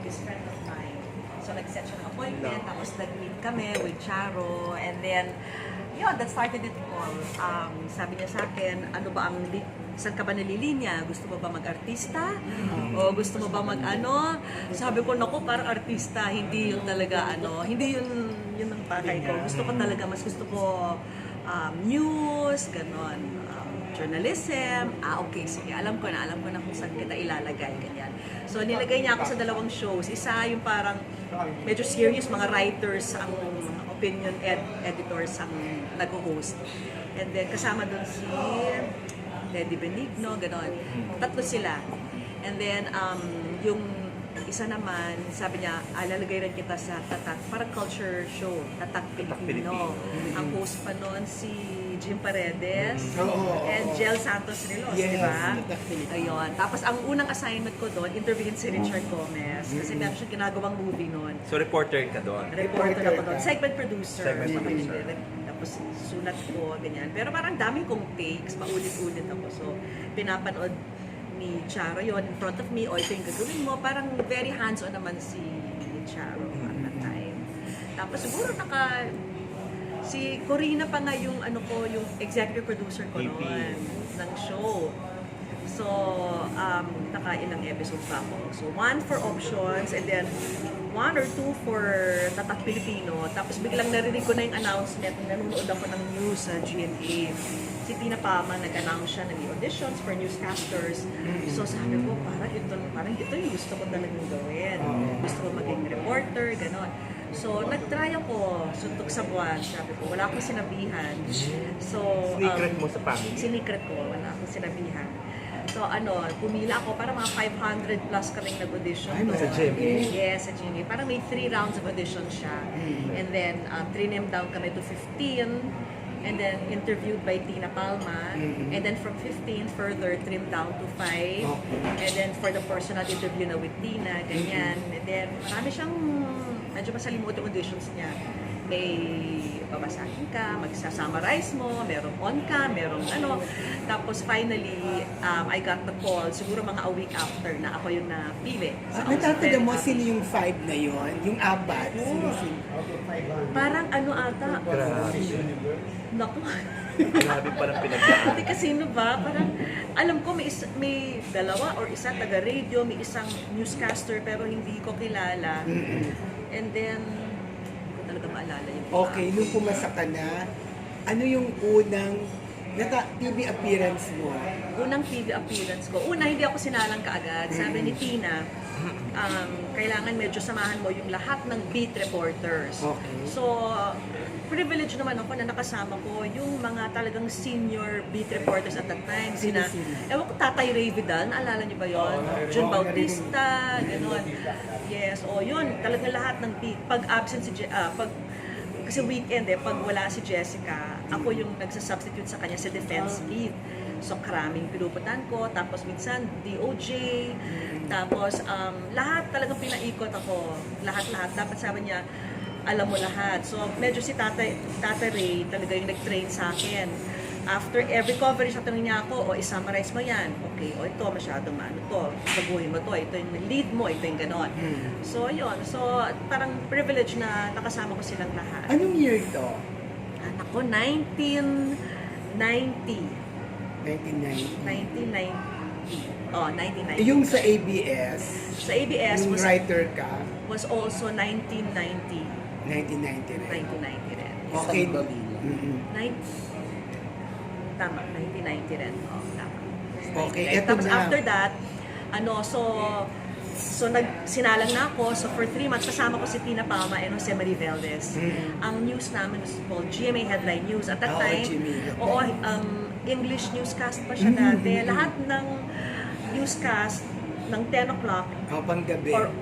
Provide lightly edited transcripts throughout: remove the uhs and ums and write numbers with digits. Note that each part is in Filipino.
is friend of mine. So nag-set siya ng appointment, tapos nag-meet kami with Charo, and then, yun, that started it all. Sabi niya sa akin, ano ba ang, saan ka ba nalilinya? Gusto mo ba mag-artista? O gusto mo ba mag-ano? Sabi ko, naku, parang artista, hindi yun talaga, hindi yun ang pakay ko. Gusto ko talaga, mas gusto ko news, ganon. Journalism, okay, sige, alam ko na kung saan kita ilalagay, ganyan. So, nilagay niya ako sa dalawang shows. Isa yung parang medyo serious, mga writers, ang opinion editors ang nag-host. And then, kasama doon si Teddy Benigno, gano'n. Tatlo sila. And then, yung isa naman, sabi niya, lalagay rin kita sa Tatak, parang culture show, Tatak Pilipino. Ang host pa noon si Jim Paredes and Jel Santos Rilos, di ba? Ayun. Tapos ang unang assignment ko doon, interviewin si Richard Gomez kasi meron siyang ginagawang movie noon. So reporter ka doon? Reporter ako doon. Segment producer. Tapos sulat ko, ganyan. Pero parang daming kong takes, paulit-ulit ako. So pinapanood ni Charo yun in front of me, o ito yung gagawin mo. Parang very hands-on naman si Charo at that time. Tapos siguro si Corina pa nga yung yung executive producer ko noon ng show. So, nakailang episodes pa ako. So, 1 for options and then 1 or 2 for Tatak Pilipino. Tapos biglang narinig ko na yung announcement, nanonood ako ng news sa GMA. Si Tina Pama, nag-announce siya ng auditions for newscasters. So, sabi ko, parang ito yung gusto ko talagang gawin. Gusto ko maging reporter, gano'n. So, nag-try ako, suntok sa buwan, sabi ko, wala akong sinabihan. So, sinikret mo sa family? Sinikret ko, wala akong sinabihan. So, pumila ako, parang mga 500 plus kaming nag-audition. Sa GMA? Yes, sa GMA. Parang may 3 rounds of audition siya. And then, trim down kami to 15. And then, interviewed by Tina Palma. And then, from 15, further, trimmed down to 5. And then, for the personal interview na with Tina, ganyan. And then, marami siyang medyo masalimuot yung auditions niya. May babasahin ka, magsasummarize mo, merong on ka, merong Tapos finally, I got the call, siguro mga a week after na ako yung napili. Natatanda mo sino yung 5 na yon, yung apat? Sino? Parang ata? Naku. Grabe palang pinagdaan. Kasi sino ba? Parang, alam ko may dalawa or isa taga-radio, may isang newscaster pero hindi ko kilala. And then, hindi ko talaga maalala yung iba. Okay, nung pumasa ka na, ano yung unang TV appearance mo? Unang TV appearance ko. Una, hindi ako sinalang kaagad. Sabi ni Tina, kailangan medyo samahan mo yung lahat ng beat reporters. Okay. So, privilege naman ako na nakasama ko yung mga talagang senior beat reporters at that time. Ewan ko, Tatay Ray Vidal, naalala niyo ba yun? John Bautista, gano'n. Yes, yun, talagang lahat ng beat. Pag absent kasi weekend pag wala si Jessica, ako yung nagsasubstitute sa kanya sa defense lead. So, karaming pinuputan ko, tapos minsan DOJ, tapos lahat talagang pinaikot ako. Lahat-lahat. Dapat sabi niya, alam mo lahat. So, medyo si Tata Ray talaga yung nag-train sa akin. After every coverage, natanong niya ako, i-summarize mo yan. Okay, ito, masyadong baguhin mo to, ito yung lead mo, ito yung ganon. So, yun. So, parang privilege na nakasama ko silang lahat. Anong year ito? Anak ko, 1990. 1990. 1990. Yung sa ABS? Sa ABS, yung writer ka? Was also 1990. 1990 rin. 1990 rin. Okay. Tama, 1990 rin. Tama. Okay, eto Tapos na. after that, sinalang na ako. So for 3 months, kasama ko si Tina Palma and Jose Marie Valdez. Ang news namin was called GMA Headline News. At that time, English newscast pa siya dati. Lahat ng newscast ng 10 o'clock Panggabi. or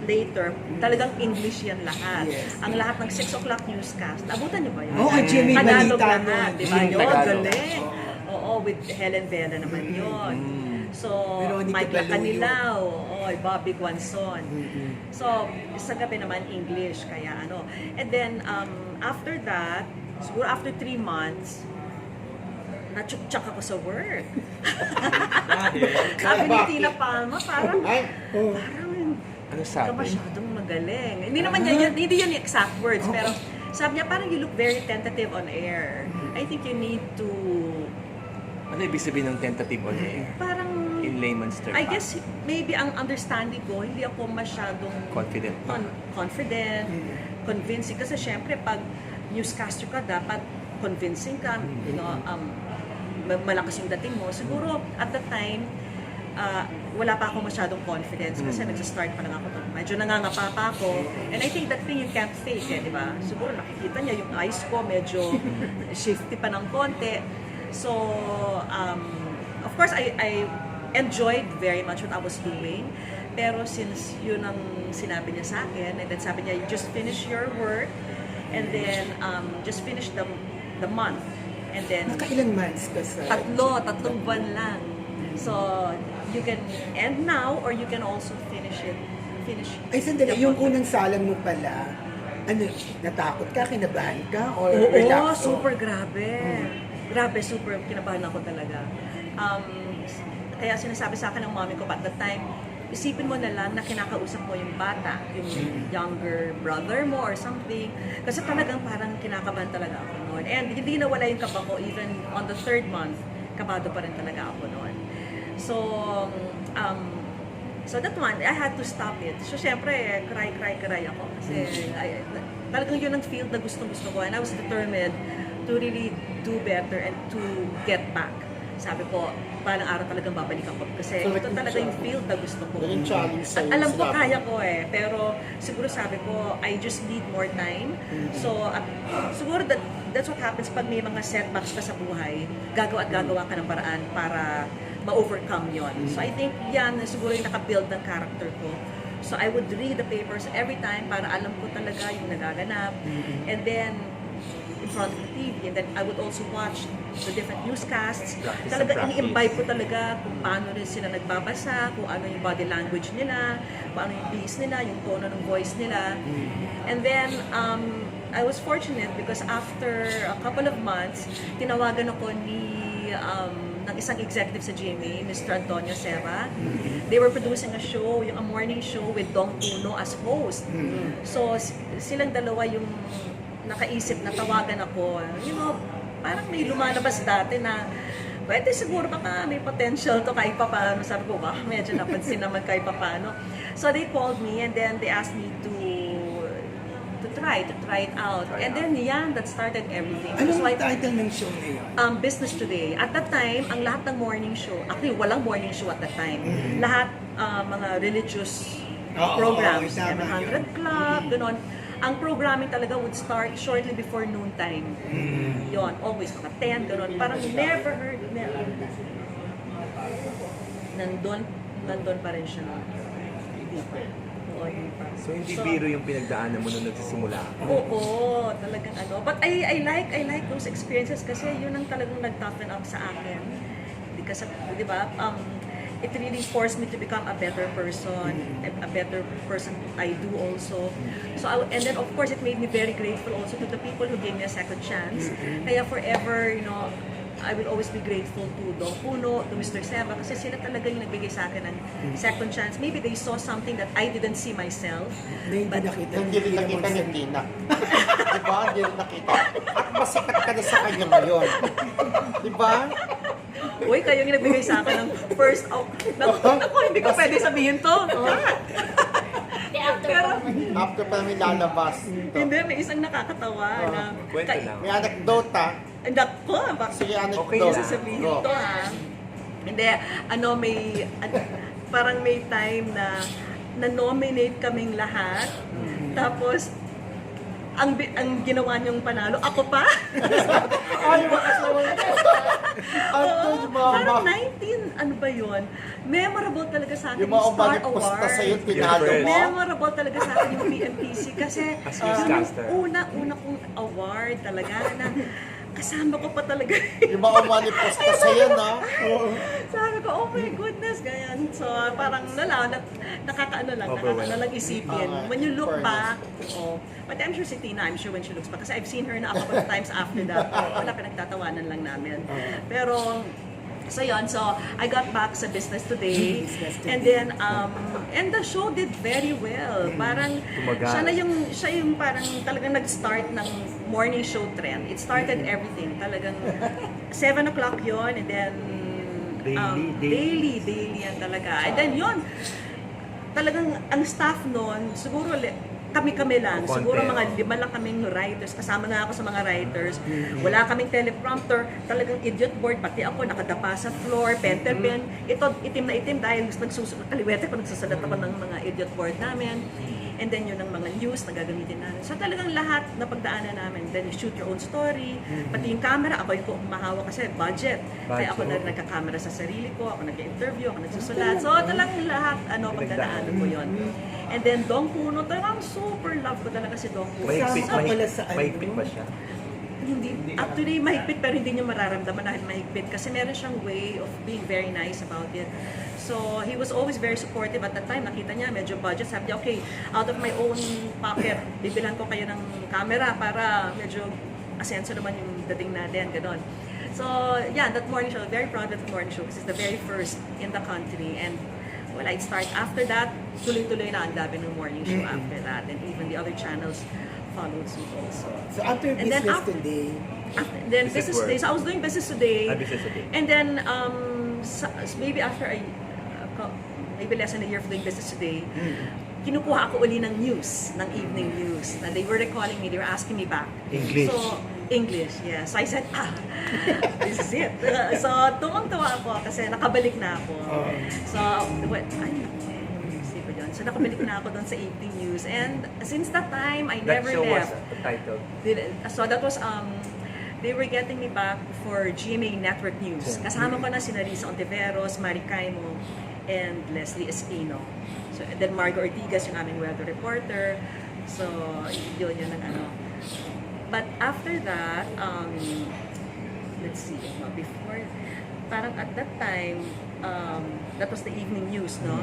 later, talagang English yan lahat. Yes. Ang lahat ng 6 o'clock newscast, abutan niyo ba yun? GMA Tagalog Balita lahat, nun. di ba? Yun, Tagalog. galing. Oo, with Helen Vera naman yun. So, Veronica Mike Baluyo. Lacanilao, Bobby Guanzon. So, sa gabi naman English, kaya And then, after that, siguro after 3 months, natsuktsak ako sa work. Sabi ni Tina Palma, parang Ano ka sabi? masyadong magaling. Hindi naman hindi yun yung exact words, pero sabi niya, parang you look very tentative on air. I think you need to, Ano ibig sabihin ng tentative on air? parang, In layman's terms. I guess, maybe ang understanding ko, hindi ako masyadong Confident. confident, convincing. Kasi syempre, pag newscaster ka, dapat convincing ka, you know, malakas yung dating mo. Siguro, at the time, wala pa ako masyadong confidence kasi nagsa-start pa lang ako. Medyo nangangapa pa ako. And I think that thing you can't fake, di ba? Siguro nakikita niya yung eyes ko, medyo shifty pa ng konti. So, of course, I enjoyed very much what I was doing. Pero since yun ang sinabi niya sa akin, and then sabi niya, you just finish your work, and then just finish the month. And then, Nakailang months ka sa... tatlong buwan lang. So, you can end now, or you can also finish it. Ay, sandali, yung unang salang mo pala, ano, natakot ka, kinabahan ka, or Oo, relax? super grabe. Grabe, super kinabahan ako talaga. Kaya sinasabi sa akin ng mommy ko, at that time, isipin mo na lang na kinakausap mo yung bata, yung younger brother mo or something. Kasi talagang parang kinakabahan talaga ako noon. And hindi nawala yung kaba ko, even on the 3rd month, kabado pa rin talaga ako noon. So that one, I had to stop it. So syempre, cry ako. Kasi talagang yun ang field na gustong-gusto ko. And I was determined to really do better and to get back. Sabi ko, palang araw talagang babalik ako. Kasi ito talaga yung field na gusto ko. At alam ko, kaya ko pero siguro sabi ko, I just need more time. So, siguro that's what happens pag may mga setbacks ka sa buhay, gagawa ka ng paraan para ma-overcome yon. So, I think yan, siguro yung nakabuild ng character ko. So, I would read the papers every time para alam ko talaga yung nagaganap. And then, in front of the TV, and then I would also watch the different newscasts. Talaga ini-imbibe ko talaga kung paano rin sila nagbabasa, kung ano yung body language nila, kung ano yung pace nila, yung tono ng voice nila. And then, I was fortunate because after a couple of months, tinawagan ako ng isang executive sa GMA, Mr. Antonio Serra. They were producing a show, a morning show with Dong Puno as host. So, silang dalawa yung nakaisip na tawagan ako. You know, parang may lumalabas dati na pwede siguro baka may potential to kahit pa paano. Sabi ko, medyo napansin naman kahit pa paano. So they called me and then they asked me to try it out. And then that started everything. Ano So, yung title ng show na yun? Business Today. At that time, ang lahat ng morning show, actually walang morning show at that time. Lahat mga religious programs, 700 Club, gano'n. Ang programming talaga would start shortly before noontime. Yon, always mga 10, gano'n. Parang never heard, nandun pa rin siya. Hindi pa. Oo, hindi pa. So hindi biro yung pinagdaanan mo nung nagsisimula? Oo, talagang ano. But I like those experiences kasi yun ang talagang nag-toughen up sa akin. Kasi, di ba, it really forced me to become a better person I do also. So, and then of course, it made me very grateful also to the people who gave me a second chance. Kaya forever, you know, I will always be grateful to Dong Puno, to Mr. Seba, kasi sila talaga yung nagbigay sa akin ng second chance. Maybe they saw something that I didn't see myself. Hindi nakita ni Tina. Diba? Hindi rin nakita. At masikat ka na sa kanya ngayon. Diba? Uy, kayo yung nagbigay sa akin ng first out. Naku, hindi ko pwede sabihin to. Pero, After pa namin lalabas. hindi, may isang nakakatawa na... Kwento lang. May anekdota. Nako, Sige, anekdota. Okay Hindi lang. sasabihin Go. to ha. Hindi, parang may time na na-nominate kaming lahat. Tapos, ang ginawa niyong panalo, ako pa. Ay, makasawa niya. Ito, yung mga Parang 19, ano ba yun? Memorable talaga sa akin Yung mga yung Star umaniposta Award. sa'yo, tinalo mo. Memorable talaga sa akin yung PMPC kasi As yun newscaster. yung una kong award talaga na kasama ko pa talaga. Yung mga umaniposta sa'yo, no? Sabi ko, oh my goodness, ganyan. So, parang nakakaano lang, nakakaano lang isipin. When you look back, but I'm sure si Tina, I'm sure when she looks back, kasi I've seen her na a couple of times after that, wala, pinagtatawanan lang namin. Pero, So yun, so I got back sa Business Today. Business Today. And then, and the show did very well. Parang, Tumagal. siya yung parang talagang nag-start ng morning show trend. It started everything. Talagang 7 o'clock yon, and then daily yan talaga. And then yun, talagang ang staff noon, siguro kami-kami lang. Konti. Siguro mga 5 lang kaming writers. Kasama na ako sa mga writers. Wala kaming teleprompter. Talagang idiot board. Pati ako nakadapa sa floor. Pen. Ito, itim na itim dahil kaliwete ko nagsasalat ako ng mga idiot board namin. And then yun ang mga news na gagamitin namin. So talagang lahat na pagdaanan namin. Then you shoot your own story. Pati yung camera, ako yung humahawak kasi budget. Kaya ako na rin nagka-camera sa sarili ko. Ako nag-interview, ako nagsusulat. So talagang lahat, pagdadaanan ko yun. And then Dong Puno, talagang super love ko talaga si Dong Puno. Mahigpit pa siya. Hindi. Actually, mahigpit pero hindi niyo mararamdaman dahil mahigpit kasi meron siyang way of being very nice about it. So, he was always very supportive at that time. Nakita niya, medyo budget. Sabi niya, okay, out of my own pocket, bibilan ko kayo ng camera para medyo asenso naman yung dating natin, gano'n. So, yeah, that morning show, very proud of the morning show because it's the very first in the country. And well, I'd start after that, tuloy-tuloy na ang dami ng morning show after that. And even the other channels followed suit also. So after And then Business after- Today, Then Business Business World. Today. So I was doing Business Today. Business Today. And then maybe after maybe less than a year of doing Business Today, kinukuha ako uli ng news, ng evening news. And they were recalling me, they were asking me back. English. So, English, yes. So I said, this is it. So tuwang-tuwa ako kasi nakabalik na ako. So, so nakabalik na ako doon sa evening news. And since that time, I That never show was left. the title. So that was, they were getting me back for GMA Network News. Kasama ko na si Narisa Ontiveros, Mari Caimo, and Leslie Espino. So, and then Margo Ortigas, yung aming weather reporter. So, yun ang ano. But after that, let's see, before, parang at that time, that was the evening news, no?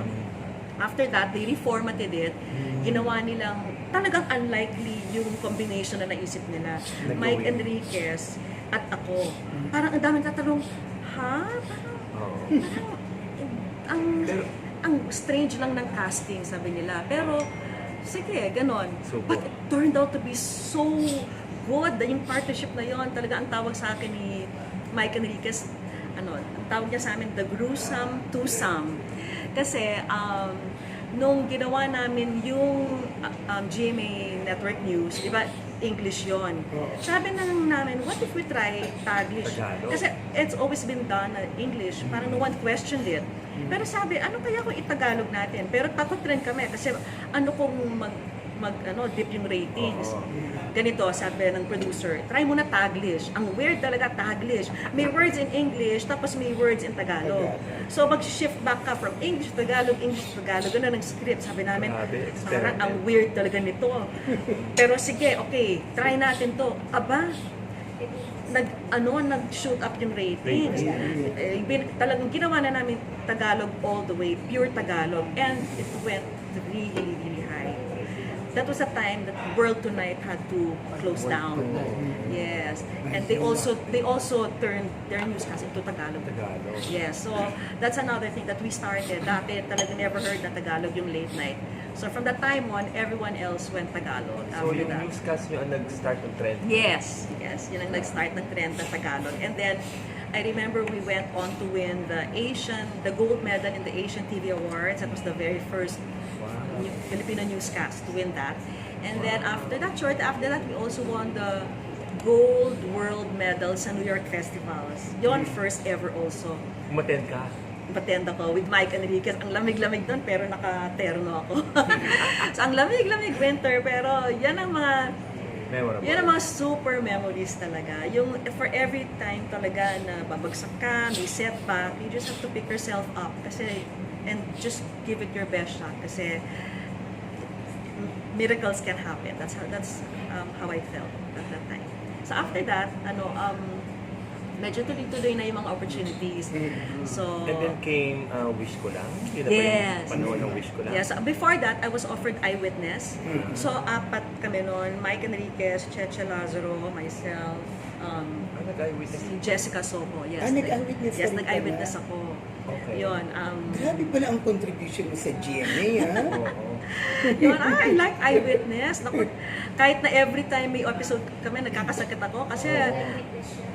After that, they reformatted it. Ginawa nilang talagang unlikely yung combination na naisip nila. Mike Enriquez at ako. Parang ang daming tatanong, ha? Parang, ang strange lang ng casting, sabi nila. Pero, sige, ganon. So But it turned out to be so good. Yung partnership na yon, talaga ang tawag sa akin ni Mike Enriquez, ang tawag niya sa amin, the gruesome twosome. Kasi, nung ginawa namin yung GMA Network News, di ba, English yon. Sabi na namin, what if we try Taglish? Tagalog. Kasi it's always been done in English, parang no one questioned it. Pero sabi, ano kaya kung itagalog natin? Pero takot rin kami kasi ano kung dip yung ratings. Ganito, sabi ng producer, try mo na Taglish. Ang weird talaga Taglish. May words in English, tapos may words in Tagalog. So mag-shift back ka from English to Tagalog, ganun ang script. Sabi namin, Grabe, parang experiment. ang weird talaga nito. Pero sige, okay, try natin to. Aba, nag-shoot up yung ratings. Talagang ginawa na namin Tagalog all the way, pure Tagalog. And it went really, really high. That was a time that World Tonight had to close down. Yes. And they also turned their newscast into Tagalog. Yes. So that's another thing that we started. Dati talaga never heard na Tagalog yung late night. So from that time on, everyone else went Tagalog. So after yung that. newscast nyo ang nag-start ng trend? Yes. Yun ang nag-start ng trend ng Tagalog. And then, I remember we went on to win the gold medal in the Asian TV Awards. That was the very first Filipino newscast to win that. And then shortly after that, we also won the gold world medal sa New York festivals. Yon first ever also. Umattend ka? Patend ako with Mike Enriquez. Ang lamig-lamig doon pero naka-terno ako. So ang lamig-lamig winter pero yan ang mga Memorable. yan ang mga super memories talaga. Yung for every time talaga na babagsak ka, may setback, you just have to pick yourself up kasi and just give it your best shot kasi miracles can happen. That's how I felt at that time. So after that, medyo tuloy-tuloy na yung mga opportunities. So And then came Wish Ko Lang? Yun na ba yes. yung panahon ng Wish Ko Lang? Yes. Before that, I was offered Eyewitness. So, 4 kami noon. Mike Enriquez, Cheche Lazaro, myself, Nag-eyewitness. si Jessica Soho. Yes, nag-eyewitness ka yes, rin nag-eyewitness pala. ako. Okay. Yun, Grabe pala ang contribution mo sa GMA, ha? Oo. yun, I like eyewitness. Naku, kahit na every time may episode kami, nagkakasakit ako kasi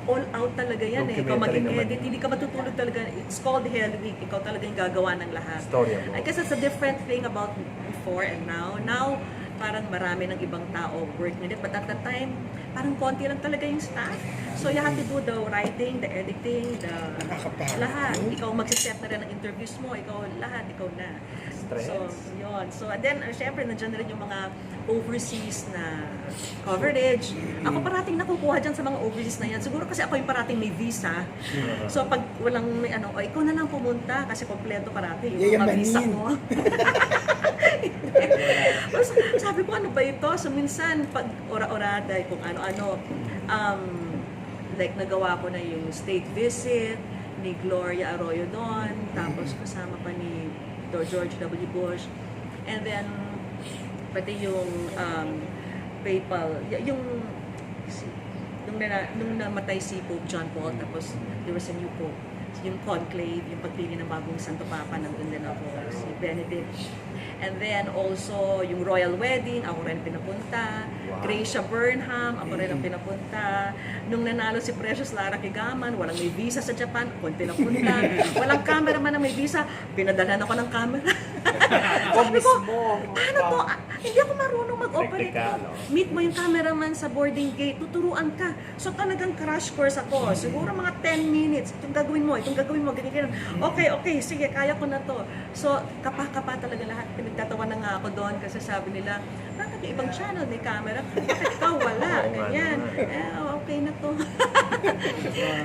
all out talaga yan eh. Ikaw Documentary mag-edit, naman. hindi ka matutulog talaga. It's called Hell Week. Ikaw talaga yung gagawa ng lahat. Storya mo. I guess it's a different thing about before and now. Now, parang marami ng ibang tao working on it. But at that time, parang konti lang talaga yung staff. So you have to do the writing, the editing, Nakakapagod. lahat. Ikaw magsiset na rin ng interviews mo. Ikaw lahat, ikaw na. Stress. So, yun. So, and then, syempre, nandiyan na rin yung mga overseas na coverage. Ako parating nakukuha dyan sa mga overseas na yan. Siguro kasi ako yung parating may visa. So, pag walang may ano, o, ikaw na lang pumunta kasi kompleto parating yung mga visa Yayamanin. mo. Tapos, sabi ko, ano ba ito? So, minsan, pag ora-orada, kung ano-ano, like, nagawa ko na yung state visit ni Gloria Arroyo doon, tapos kasama pa ni George W. Bush, and then, pati yung PayPal, nung namatay si Pope John Paul, tapos there was a new Pope, yung conclave, yung pagpili ng bagong Santo Papa, nandun din ako, si Benedict. And then also, yung royal wedding, ako rin pinapunta. Gracia Burnham, ako rin ang pinapunta. Nung nanalo si Precious Lara Kigaman, walang may visa sa Japan, ako yung pinapunta. Walang cameraman na may visa, pinadalhan ako ng camera. Sabi ko, paano to? Hindi ako marunong mag-operate. Practical, no? Meet mo yung cameraman sa boarding gate, tuturuan ka. So talagang crash course ako. Siguro mga 10 minutes. Itong gagawin mo, ganyan. Okay, sige, kaya ko na to. So, kapa-kapa talaga lahat. Pinagtatawa na nga ako doon kasi sabi nila, bakit yung ibang channel may camera? Bakit ikaw wala? Ganyan. Okay na to.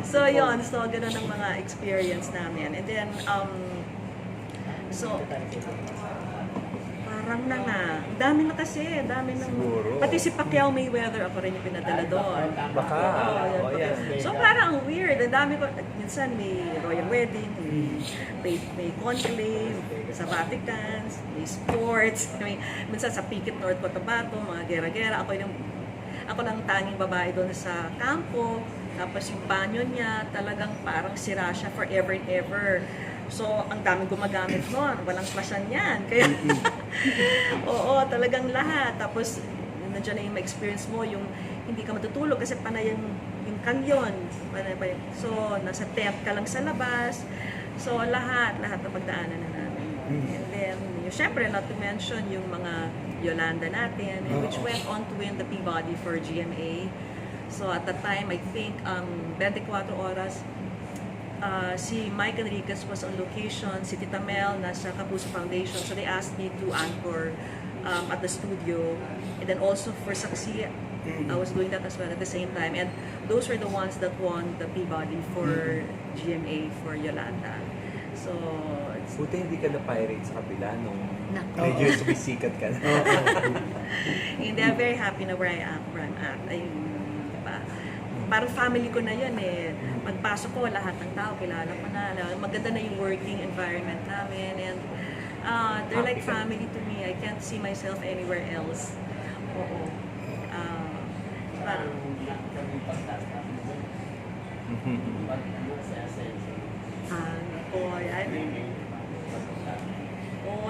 So, yun. So, ganun ang mga experience namin. And then, so, parang na nga. Dami na kasi. Dami ng... Siguro. Pati si Pacquiao Mayweather, ako rin yung pinadala doon. Baka. Oo, yan. So parang ang weird. Ang dami ko. Minsan may royal wedding, may conclave, sa Vatican, may sports, minsan sa Piquet, North Cotabato, mga gera-gera. Ako lang tanging babae doon sa kampo. Tapos yung banyo niya, talagang parang sira siya forever and ever. So, ang daming gumagamit nun. Walang flashan yan. Kaya, oo, talagang lahat. Tapos, nandiyan na yung ma-experience mo, yung hindi ka matutulog kasi panay yung kanyon. Panay pa yung, so, nasa tent ka lang sa labas. So, lahat na pagdaanan na namin. And then, syempre, not to mention yung mga Yolanda natin, which went on to win the Peabody for GMA. So, at that time, I think, 24 oras, si Mike Enriquez was on location, si Tita Mel nasa Kapuso Foundation, so they asked me to anchor at the studio, and then also for Saksi, I was doing that as well at the same time, and those were the ones that won the Peabody for GMA for Yolanda. So, it's, Buti hindi ka na-pirate sa kabila nung Nako. medyo sumisikat ka na. Hindi, I'm very happy na where I'm at. Ayun, diba? Parang family ko na yun eh. Pagpasok ko, lahat ng tao, kilala ko na. Maganda na yung working environment namin. And they're like family to me. I can't see myself anywhere else. Oo. Parang,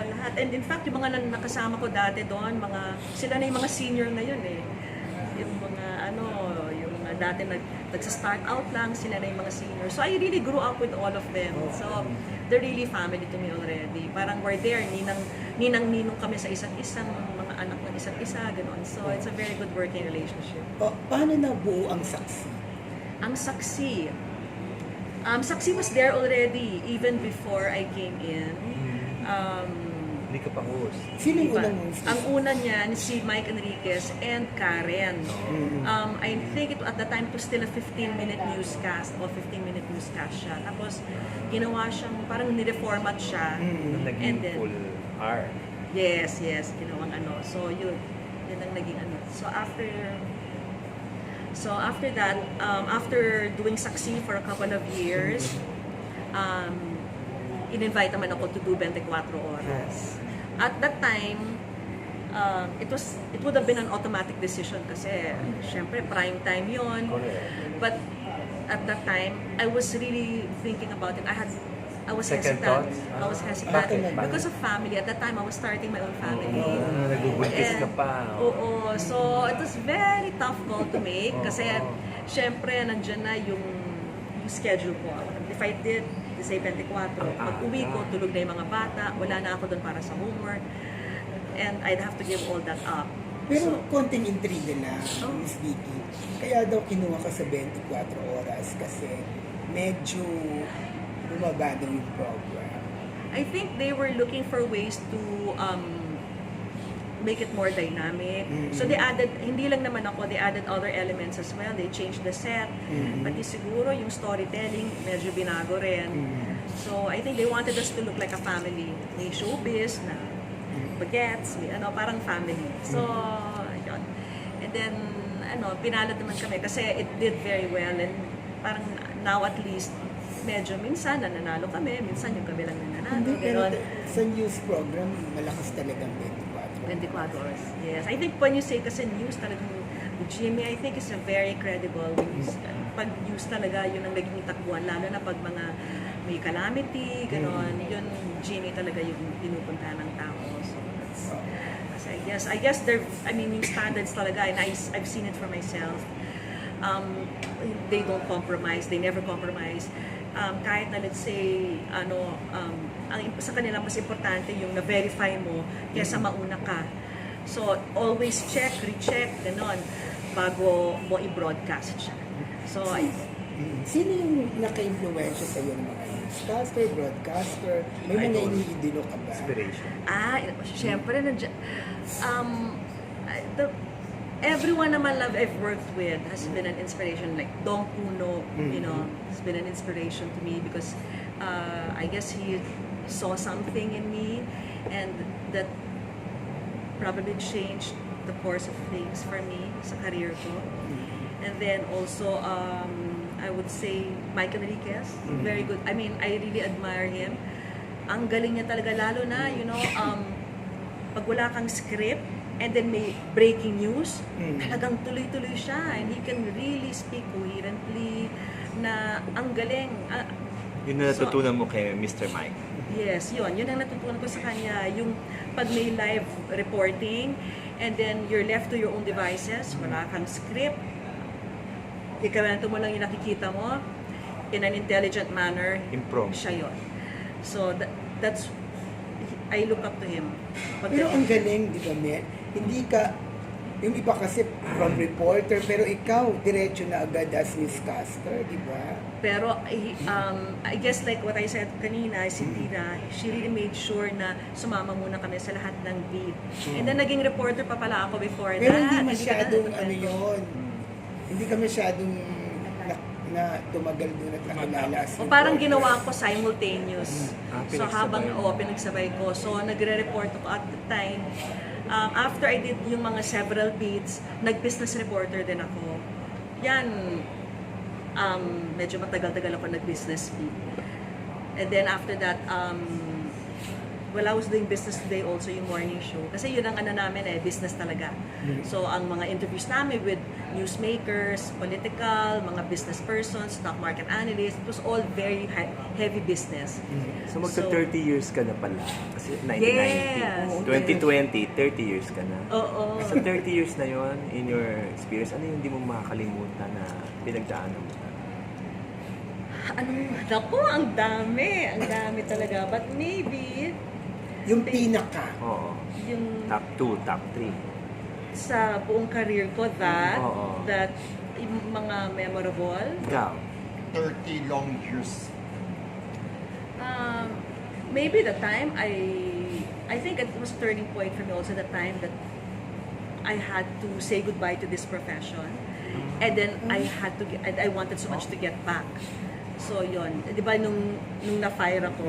lahat. And in fact, yung mga nakasama ko dati doon, sila na yung mga senior ngayon eh. Yung mga yung mga dati nagsa-start out lang, sila na yung mga senior. So I really grew up with all of them. So they're really family to me already. Parang we're there, ninang-ninong kami sa isa't isang mga anak ng isa't isa, gano'n. So it's a very good working relationship. Paano nabuo ang Saksi? Ang Saksi. Saksi was there already even before I came in. Hindi ka pa host. Sino yung Diba? unang host? Ang una niyan, si Mike Enriquez and Karen. I think at the time it was still a 15-minute newscast o 15-minute newscast siya. Tapos ginawa siyang, parang nireformat siya. Naging And then, full hour. yes, ginawang So yun ang naging So after that, after doing Saksi for a couple of years, in-invite naman ako to do 24 oras. At that time, it would have been an automatic decision kasi syempre prime time yon. But at that time, I was really thinking about it. I was Second hesitant. thoughts? I was hesitant Bakit? because of family. At that time, I was starting my own family. Nagbubuntis ka And- pa. Oo. So, it was very tough call to make kasi Oo. syempre, nandyan na yung schedule ko. If I did, say 24, pag-uwi ko, tulog na yung mga bata, wala na ako doon para sa homework. And I'd have to give all that up. Pero So, konting intriga na, Miss Vicky. Kaya daw kinuha ka sa 24 oras kasi medyo bumaba daw yung program. I think they were looking for ways to make it more dynamic. So they added, hindi lang naman ako, they added other elements as well. They changed the set. Pati siguro yung storytelling, medyo binago rin. So I think they wanted us to look like a family. May showbiz na bagets, may parang family. So, yun. And then, pinalad naman kami kasi it did very well and parang now at least medyo minsan nananalo kami, minsan yung kabilang nananalo. Hindi, pero Ganon. sa news program, malakas talagang 24 hours. Yes. I think when you say kasi news talagang Jimmy, I think is a very credible news. Pag news talaga, yun ang naging takbuhan. Lalo na pag mga may calamity, gano'n. Yun, Jimmy talaga yung pinupunta ng tao. So, that's, I guess yung standards talaga, and I've seen it for myself. They don't compromise. They never compromise. Kahit na let's say, sa kanila mas importante yung na-verify mo kaysa mauna ka. So, always check, recheck, gano'n, bago mo i-broadcast siya. So, Sino yung naka-influensya sa iyo ng mga newscaster, broadcaster? May mga Idol. iniidolo ka ba? Inspiration. syempre, everyone naman I've worked with has been an inspiration. Like Dong Puno, has been an inspiration to me because I guess he saw something in me and that probably changed the course of things for me sa career ko. And then also, I would say Michael Enriquez, very good. I mean, I really admire him. Ang galing niya talaga, lalo na, pag wala kang script, and then may breaking news, talagang tuloy-tuloy siya. And he can really speak coherently, na ang galing. Yun na natutunan mo kay Mr. Mike. Yes, yun ang natutunan ko sa kanya. Yung pag may live reporting, and then you're left to your own devices, wala kang script, ikaw mo lang yung nakikita mo, in an intelligent manner, Improv. siya yun. So, that's, I look up to him. Pero ang galing, di ba, Mel? Hindi ka, yung iba kasi from reporter, pero ikaw, diretso na agad as newscaster, di ba? Pero, I guess like what I said kanina, si Tina, she really made sure na sumama muna kami sa lahat ng beat. And then, naging reporter pa pala ako before Pero that. hindi ka masyadong na- ano yun. Hindi ka masyadong na tumagal doon at nakilala as O parang reporter. ginawa ko simultaneous. So pinagsabay habang mo. pinagsabay ko. So nagre-report ako at the time. After I did yung mga several beats, nag-business reporter din ako. Yan, medyo matagal-tagal ako nag-business beat. And then after that, while I was doing Business Today also yung morning show. Kasi yun ang namin business talaga. So ang mga interviews namin with newsmakers, political, mga business persons, stock market analysts, it was all very heavy business. So magsa 30 years ka na pala. Kasi 1990. Yes. 2020, 30 years ka na. Oo. Sa 30 years na yon in your experience, ano yung hindi mo makakalimutan na pinagdaanan mo? Naku, ang dami talaga. But maybe, Yung pinaka. Oo. yung Top 2, top 3. sa buong career ko, Oo. that yung mga memorable, Ikaw. 30 long years. maybe the time I think it was a turning point for me also the time that I had to say goodbye to this profession. And then I wanted so much to get back. So yun, 'di ba nung na-fire ako.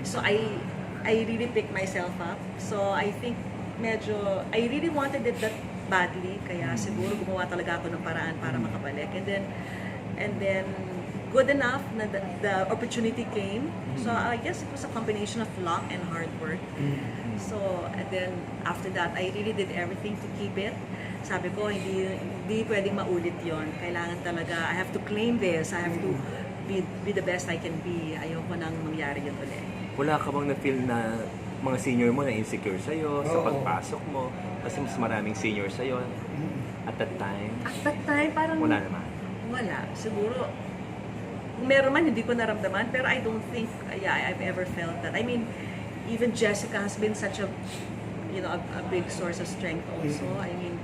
So I really picked myself up. So I think I really wanted it that badly, kaya siguro gumawa talaga ako ng paraan para makabalik. And then good enough na the opportunity came. So I guess it was a combination of luck and hard work. So and then after that, I really did everything to keep it. Sabi ko, hindi pwedeng maulit yon. Kailangan talaga, I have to claim this. I have to be the best I can be. Ayoko nang mangyari yun ulit. Wala ka bang na-feel na mga senior mo na insecure sa'yo sa Oo. pagpasok mo? Kasi mas maraming senior sa'yo at that time. At that time, parang Wala naman. wala. Siguro, kung meron man, hindi ko naramdaman. Pero I don't think, I've ever felt that. I mean, even Jessica has been such a, a big source of strength also. I mean,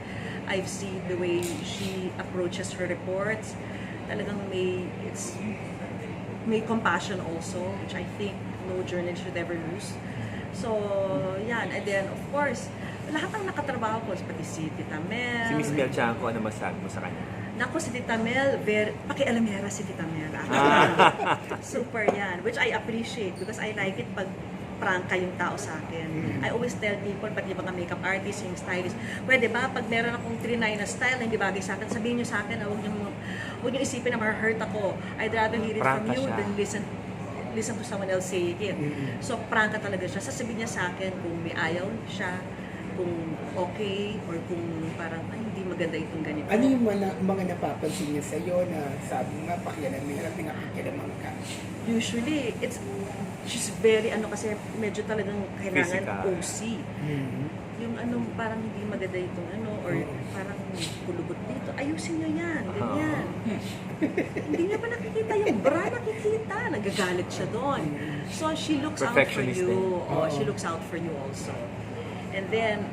I've seen the way she approaches her reports. Talagang may compassion also, which I think no journalist should ever lose. So, yan. And then, of course, lahat ng nakatrabaho ko, pati si Tita Mel. Si Miss Mel Chanco, ano masabi mo sa kanya? Naku, si Tita Mel, pakialamera si Tita Mel. Super yan, which I appreciate because I like it pag prangka yung tao sa akin. I always tell people, pati mga makeup artists, yung stylist, pwede ba, pag meron akong 3-9 na style na hindi bagay sa akin, sabihin nyo sa akin, huwag nyo isipin na ma-hurt ako. I'd rather hear it from Prangka you siya. than listen to someone else say it. So, prangka talaga siya. Sasabihin niya sa akin kung may ayaw siya, kung okay, or kung parang, ay, hindi maganda itong ganito. Ano yung mga napapansin niya sa'yo na sabi nga, pakialamera, pinakikialaman ka? Usually, she's very, kasi medyo talagang kailangan Physical. OC. Yung parang hindi maganda itong or parang kulubot dito. Ayusin nyo yan, ganyan. Hindi niya pa nakikita yung bra, nakikita. Nagagalit siya doon. So, she looks out for Perfectionist you. din. She looks out for you also. And then,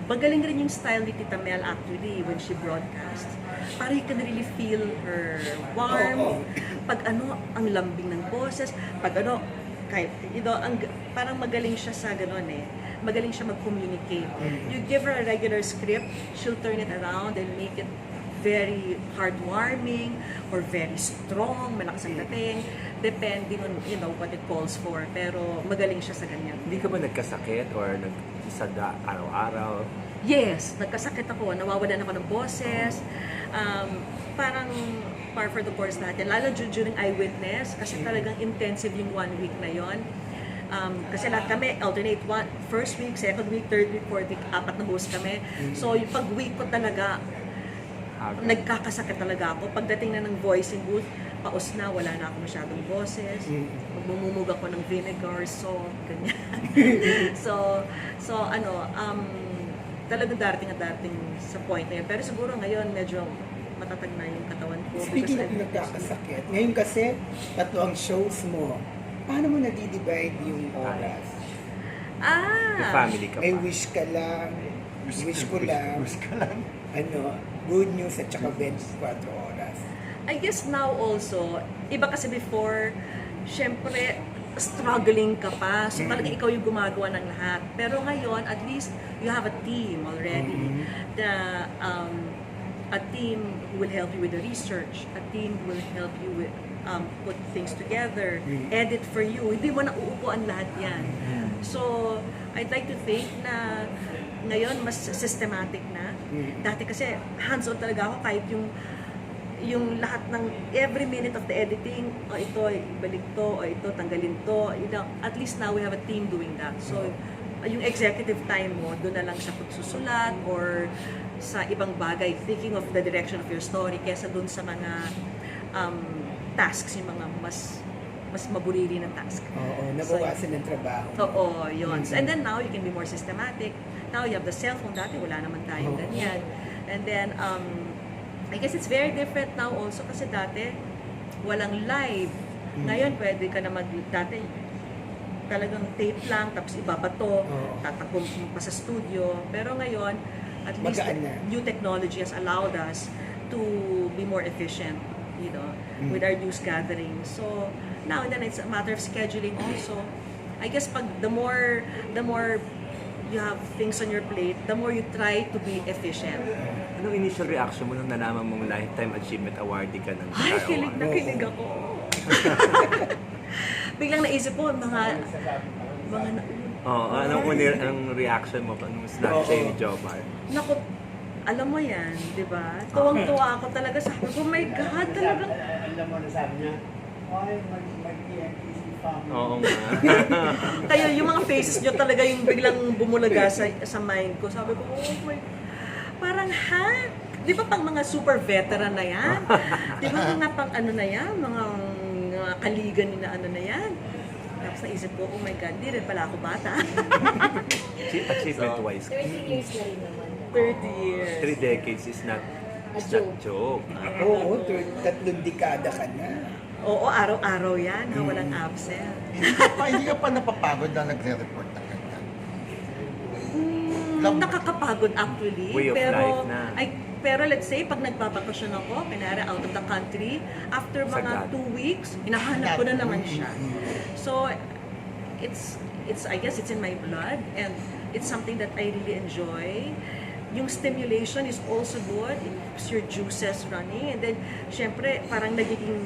magaling rin yung style ni Tita Mel actually when she broadcasts. Parang you can really feel her warmth. Pag ang lambing ng boses. Pag kahit, parang magaling siya sa ganon Magaling siya mag-communicate. You give her a regular script, she'll turn it around and make it very heartwarming or very strong, malakas ang dating, depending on, what it calls for. Pero magaling siya sa ganyan. Hindi ka ba nagkasakit or nagsada araw-araw? Yes, nagkasakit ako, nawawalan ako ng boses. Parang par for the course natin, lalo during eyewitness, kasi talagang intensive yung 1 week na yon. Kasi lahat kami, alternate first week, second week, third week, fourth week, 4 na host kami. So yung pag-week ko talaga, nagkakasakit talaga ako. Pagdating na ng voicing booth, paus na, wala na ako masyadong boses. Magmumumug ako ng vinegar, salt, ganyan. so talagang darating sa point na yun. Pero siguro ngayon, medyo matatag na yung katawan ko. Speaking of nagkakasakit, ngayon kasi, 3 ang shows mo. Paano mo nadidivide yung oras? Yung family ka May pa. wish ka lang, wish ko lang, good news at saka 24 oras. I guess now also, iba kasi before, syempre, struggling ka pa. So talaga ikaw yung gumagawa ng lahat. Pero ngayon, at least, you have a team already. A team who will help you with the research. A team who will help you with put things together, edit for you. Hindi mo na uupuan lahat yan. So, I'd like to think na ngayon mas systematic na. Dati kasi hands-on talaga ako kahit yung lahat ng every minute of the editing, ito, ibalik to, ito, tanggalin to. At least now we have a team doing that. So, yung executive time mo, doon na lang sa pagsusulat or sa ibang bagay, thinking of the direction of your story kesa doon sa mga tasks, yung mga mas maburiri ng task. Oo, nabawasan ng trabaho. Oo, yun. And then now, you can be more systematic. Now, you have the cellphone. Dati, wala naman tayong ganyan. And then, I guess it's very different now also kasi dati, walang live. Ngayon, pwede ka na dati, talagang tape lang, tapos ibabato, tatakbo pa sa studio. Pero ngayon, at least, new technology has allowed us to be more efficient, with our news gathering. So now and then it's a matter of scheduling also. I guess the more you have things on your plate, the more you try to be efficient. Anong initial reaction mo nung nalaman mong Lifetime Achievement Awardee ka ng Ay, Star kilig Award? na kilig ako. Biglang naisip ko, mga anong reaction mo nung sinabi sa'yo ni Jomar? naku, alam mo yan, di ba? Tuwang-tuwa ako talaga. Sabi ko, oh my God, talagang alam mo na sabi niya, ay, mag-PMPC family. Oo nga. Kaya yung mga faces nyo talaga yung biglang bumulaga sa mind ko. Sabi ko, oh my, parang di ba pang mga super veteran na yan? Di ba mga pang ano na yan? Mga kaligan ni na ano na yan? Tapos naisip ko, oh my God, di rin pala ako bata. Achievement-wise. 30 years na rin naman. 30 years. 3 decades is not joke. Oo, 3 dekada ka na. Oo, araw-araw yan, walang absent. Hindi ka pa napapagod na nagre-report na ganyan. Nakakapagod actually. Way of life na. Pero let's say, pag nagbabakasyon ako, pinara out of the country, after mga Sagad. 2 weeks, hinahanap ko na naman siya. So, I guess it's in my blood, and it's something that I really enjoy. Yung stimulation is also good. It keeps your juices running. And then, syempre, parang nagiging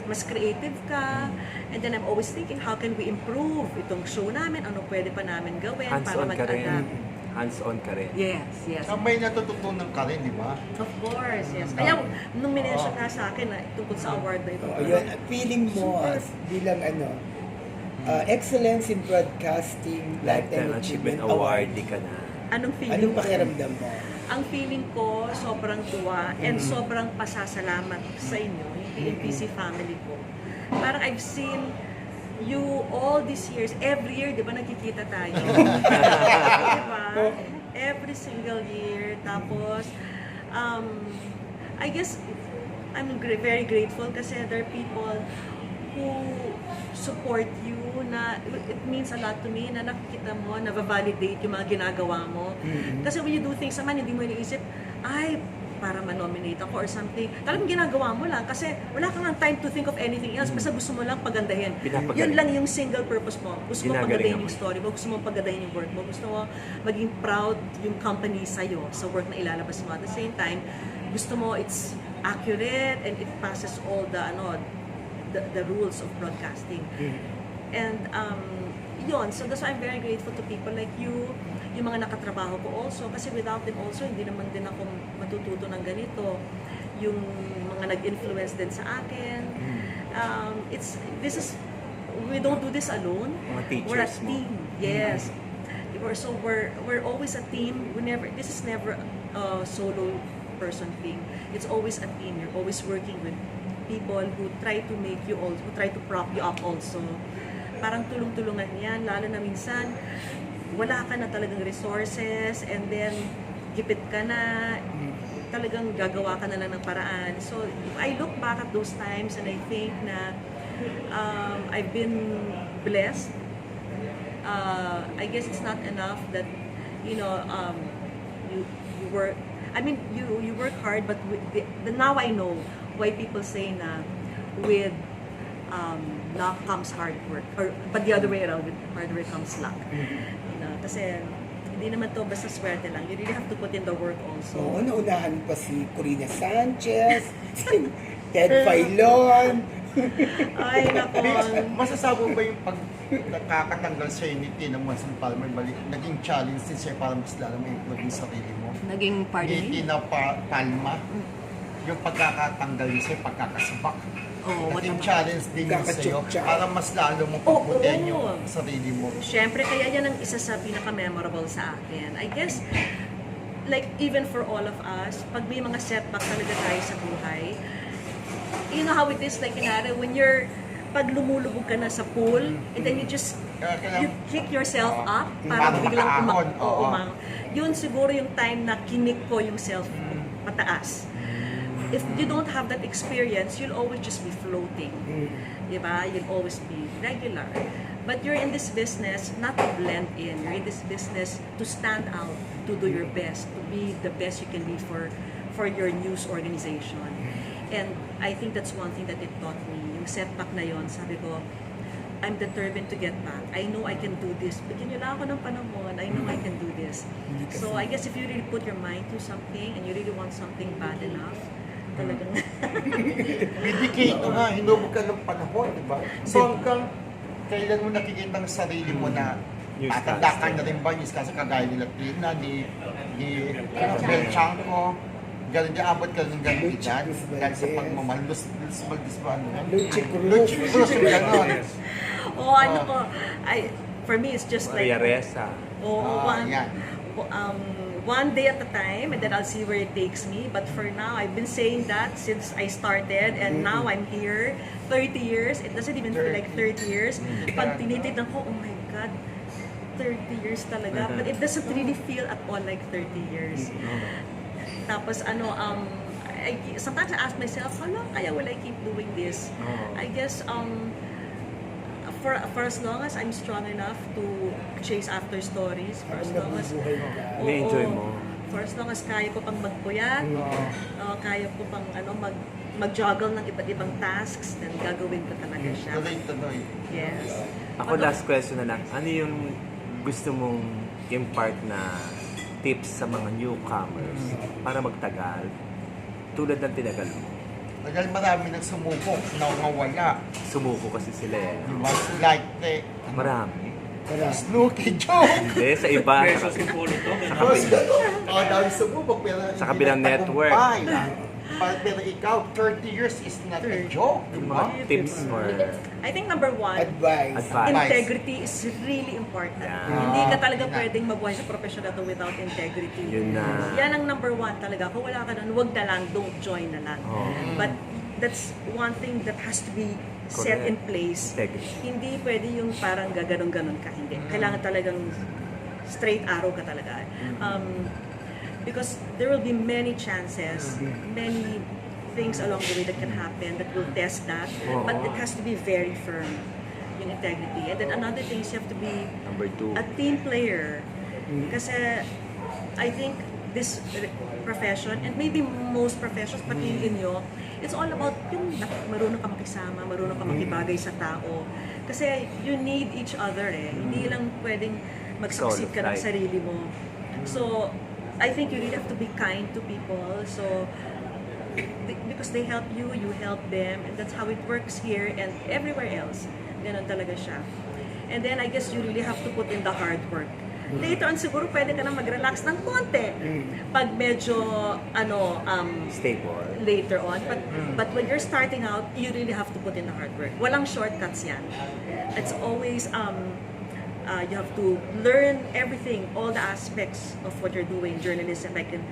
mas creative ka. And then I'm always thinking, how can we improve itong show namin? Ano pwede pa namin gawin para Hands-on ka rin. mag-adapt? Hands-on ka rin. Yes. So, may natututunan ka rin, di ba? Of course, yes. Kaya nung minensyon nga sa akin na tungkol sa award na ito. Ayun, feeling mo bilang Excellence in Broadcasting Lifetime Achievement Awardee ka na. Anong feeling Anong ko? pakiramdam mo? Ang feeling ko, sobrang tuwa and sobrang pasasalamat sa inyo, yung PNPC family ko. Parang I've seen you all these years, every year, di ba nakikita tayo? Di ba? Every single year. Tapos, I guess, I'm very grateful kasi there are people who support you, na it means a lot to me na nakikita mo, na-validate yung mga ginagawa mo. Kasi when you do things naman, hindi mo iniisip, ay, para ma-nominate ako or something. Talagang ginagawa mo lang kasi wala kang time to think of anything else. Basta gusto mo lang pagandahin. Yun lang yung single purpose mo. Gusto mo pagandahin yung story mo, gusto mo pagandahin yung work mo, gusto mo maging proud yung company sa'yo sa work na ilalabas mo. At the same time, gusto mo it's accurate and it passes all the rules of broadcasting. And yun, so that's why I'm very grateful to people like you, yung mga nakatrabaho ko also, kasi without them also, hindi naman din ako matututo ng ganito. Yung mga nag-influence din sa akin. We don't do this alone. Mga teachers We're a mo. team. Yes. We're always a team. This is never a solo person thing. It's always a team. You're always working with people who try to make you also, who try to prop you up also. Parang tulong-tulungan yan, lalo na minsan wala ka na talagang resources and then gipit ka na, talagang gagawa ka na lang ng paraan. So I look back at those times and I think na I've been blessed. I guess it's not enough that you work. I mean, you work hard, but now I know why people say na with luck comes hard work, but the other way around, with hard work comes luck. Kasi hindi naman to basta swerte lang. You really have to put in the work also. Oo, naunahan pa si Corina Sanchez, si Ted Filon. Ay, nako. Masasabi mo ba yung pag nakakatanggal sa'yo ni Tina Monson Palmer, naging challenge din sa'yo para mas lalo ma-improve yung sarili mo? Naging pardon Ni Tina Palma, yung pagkakatanggal niya sa'yo, pagkakasabak. Naging challenge din yun sa'yo para mas lalo mo pagputihan yung sarili mo. Siyempre, kaya yan ang isa sa pinaka-memorable sa akin. I guess, like, even for all of us, pag may mga setback talaga tayo sa buhay, you know how it is, like, when pag lumulubog ka na sa pool, and then you kick yourself up, parang biglang umang. Yun siguro yung time na kinik ko yung self pataas. If you don't have that experience, you'll always just be floating. Diba? You'll always be regular. But you're in this business not to blend in. You're in this business to stand out, to do your best, to be the best you can be for your news organization. And I think that's one thing that it taught me. Yung setback na yon, sabi ko, I'm determined to get back. I know I can do this. Bigyan nyo lang ako ng panahon. I know I can do this. So I guess if you really put your mind to something and you really want something bad enough, talagang Bibigay ito nga, hinubog ka ng panahon, di ba? So hanggang kailan mo nakikita ang sarili mo na tatanda ka na rin ba, kasi kagaya nila Tina, ni Bel Chanco, Ganun niya, abot ka ng ganun Luchi edad. Cruz Dahil sa Valdez. pagmamahal, Valdez ba ano yan? Luchi Cruz. Luchi Cruz, yung ganun. Oh, ano ko, for me, it's just like, Maria Reza. oh, Yan. one day at a time, and then I'll see where it takes me. But for now, I've been saying that since I started, and now I'm here, 30 years. It doesn't even feel like 30 years. Pag tinitignan ko, oh my God, 30 years talaga. But it doesn't really feel at all like 30 years. Tapos sometimes I ask myself, how long kaya will I keep doing this? I guess, for as long as I'm strong enough to chase after stories, for as long as Na-enjoy oo, mo. for as long as kaya ko pang magpuyat, kaya ko pang mag-juggle ng iba't ibang tasks, then gagawin ko talaga siya. Tuloy-tuloy. Yes. Ako last question na lang. Ano yung gusto mong impart na tips sa mga newcomers para magtagal tulad ng tinagal mo? Dahil marami nang sumubok, nawawala. Sumuko kasi sila eh. Diba? Like, Marami. Snooki joke! Hindi, sa iba. Sa, Dahil sumubok, pero Sa kabilang network. Pero ikaw, 30 years is not a joke. Diba? mga tips or I think number one, Advice. advice. integrity is really important. Yeah. Hindi ka talaga pwedeng mabuhay sa profession na to without integrity. Yun na. Yan ang number one talaga. Kung wala ka nun, wag na lang, don't join na lang. Oh. But that's one thing that has to be set in place. Integrity. Hindi pwede yung parang gaganon-ganon ka. Hindi. Kailangan talagang straight arrow ka talaga. Because there will be many chances, many things along the way that can happen that will test that. But it has to be very firm, yung integrity. And then another thing is you have to be Number 2. a team player. Kasi I think this profession, and maybe most professions, pati yung inyo, it's all about yung marunong ka makisama, marunong ka makibagay sa tao. Kasi you need each other eh. Hindi lang pwedeng mag-succeed ka ng Solo flight. sarili mo. So, I think you really have to be kind to people. So, because they help you, you help them, and that's how it works here and everywhere else. Ganon talaga siya. And then I guess you really have to put in the hard work. Later on siguro pwede ka na mag-relax ng konti. Pag medyo Stable. later on, but when you're starting out, you really have to put in the hard work. Walang shortcuts yan. It's always you have to learn everything, all the aspects of what you're doing, journalism. Like in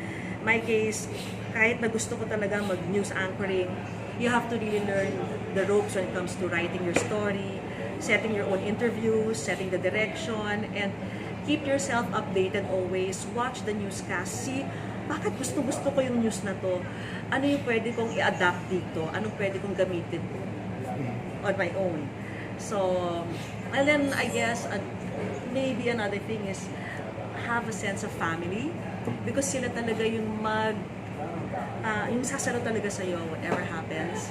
my case, kahit na gusto ko talaga mag-news anchoring, you have to really learn the ropes when it comes to writing your story, setting your own interviews, setting the direction, and keep yourself updated always. Watch the newscast. See, bakit gusto ko yung news na to? Ano yung pwede kong i-adapt dito? Anong pwede kong gamitin on my own? So, and then I guess maybe another thing is have a sense of family because sila talaga yung yung sasalo talaga sa'yo whatever happens.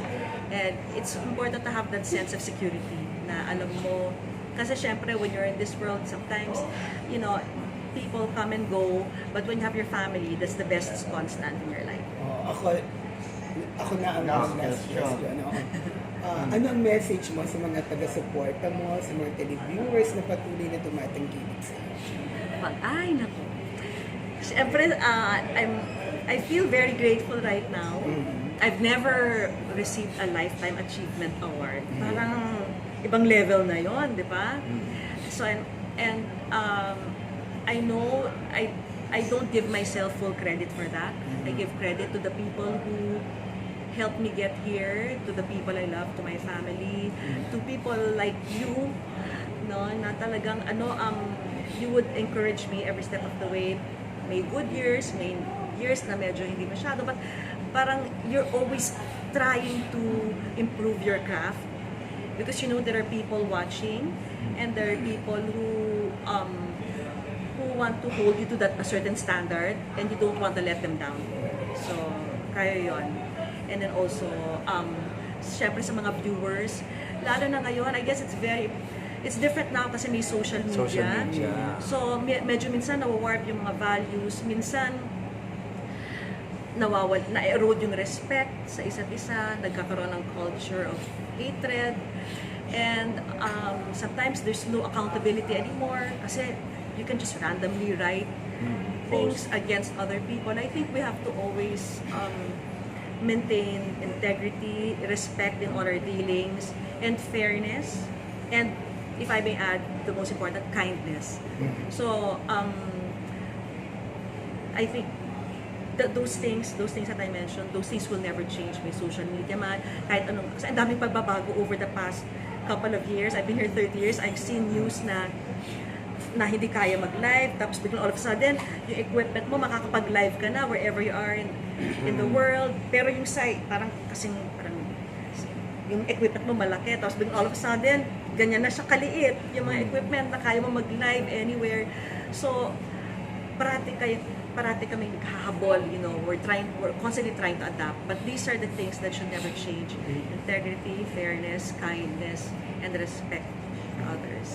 And it's important to have that sense of security na alam mo, kasi syempre when you're in this world sometimes, you know, people come and go, but when you have your family, that's the best constant in your life. Ako na ang Last last question. question. Ano ang message mo sa mga taga-suporta mo, sa mga televiewers na patuloy na tumatangkilik sa iyo? Ay, naku. Siyempre, I feel very grateful right now. I've never received a Lifetime Achievement Award. Parang ibang level na yon, di ba? So, I know I don't give myself full credit for that. I give credit to the people who helped me get here, to the people I love, to my family, to people like you, no, na talagang you would encourage me every step of the way. May good years, may years na medyo hindi masyado, but parang you're always trying to improve your craft because you know there are people watching and there are people who want to hold you to a certain standard and you don't want to let them down. So, kaya yon. And then also, syempre sa mga viewers, lalo na ngayon, I guess it's different now kasi may social media. Social media. So, medyo minsan nawawarp yung mga values, minsan na-erode yung respect sa isa't isa, nagkakaroon ng culture of hatred, and sometimes there's no accountability anymore kasi you can just randomly write things against other people, I think we have to always maintain integrity, respect in all our dealings, and fairness, and if I may add, the most important, kindness. So, I think those things that I mentioned, those things will never change. May social media man, kahit anong, kasi ang daming pagbabago over the past couple of years. I've been here 30 years. I've seen news na hindi kaya mag-live, tapos biglang all of a sudden, yung equipment mo, makakapag-live ka na wherever you are in the world. Pero yung site, parang yung equipment mo malaki, tapos biglang all of a sudden, ganyan na siya kaliit, yung mga equipment na kaya mo mag-live anywhere. So, parati kami naghahabol, we're constantly trying to adapt, but these are the things that should never change: integrity, fairness, kindness, and respect for others.